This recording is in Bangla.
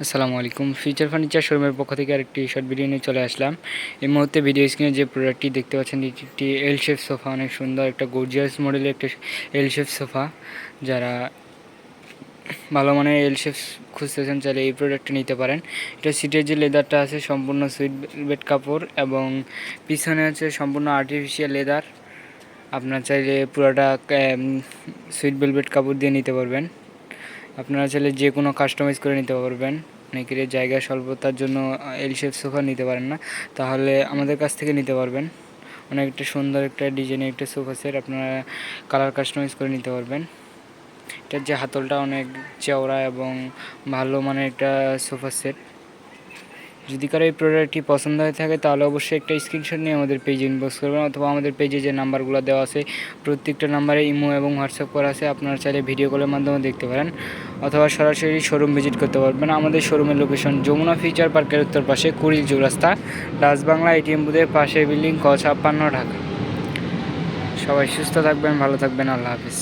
আসসালামু আলাইকুম। ফিউচার ফার্নিচার শোরুমের পক্ষ থেকে আরেকটি শর্ট ভিডিও নিয়ে চলে আসলাম। এই মুহূর্তে ভিডিও স্ক্রিনে যে প্রোডাক্টটি দেখতে পাচ্ছেন এটি একটি এল শেপ সোফা, অনেক সুন্দর একটা গর্জিয়াস মডেলের একটা এল শেপ সোফা। যারা ভালো মানের এল শেপ খুঁজতেছেন চাইলে এই প্রোডাক্টটি নিতে পারেন। এটা সিটের যে লেদারটা আছে সম্পূর্ণ সুইট ভেলভেট কাপড় এবং পিছনে আছে সম্পূর্ণ আর্টিফিশিয়াল লেদার। আপনারা চাইলে পুরোটা সুইট ভেলভেট কাপড় দিয়ে নিতে পারবেন। আপনারা চাইলে যে কোনো কাস্টমাইজ করে নিতে পারবেন। অনেকের জায়গা স্বল্পতার জন্য এল শেপ সোফা নিতে পারেন না, তাহলে আমাদের কাছ থেকে নিতে পারবেন। অনেকটা সুন্দর একটা ডিজাইনের একটা সোফা সেট আপনারা কালার কাস্টমাইজ করে নিতে পারবেন। এটার যে হাতলটা অনেক চওড়া এবং ভালো মানের একটা সোফা সেট। যদি কারো এই প্রোডাক্টটি পছন্দ হয়ে থাকে তাহলে অবশ্যই একটা স্ক্রিনশট নিয়ে আমাদের পেজে ইনবক্স করবেন, অথবা আমাদের পেজে যে নাম্বারগুলো দেওয়া আছে প্রত্যেকটা নাম্বারে ইমো এবং হোয়াটসঅ্যাপ করা আছে। আপনারা চাইলে ভিডিও কলের মাধ্যমে দেখতে পারেন, অথবা সরাসরি শোরুম ভিজিট করতে পারবেন। আমাদের শোরুমের লোকেশন যমুনা ফিউচার পার্কের উত্তর পাশে কুড়িল চৌরাস্তা, ডাচ বাংলা এটিএম বুথের পাশে, বিল্ডিং ক 56, ঢাকা। সবাই সুস্থ থাকবেন, ভালো থাকবেন। আল্লাহ হাফিজ।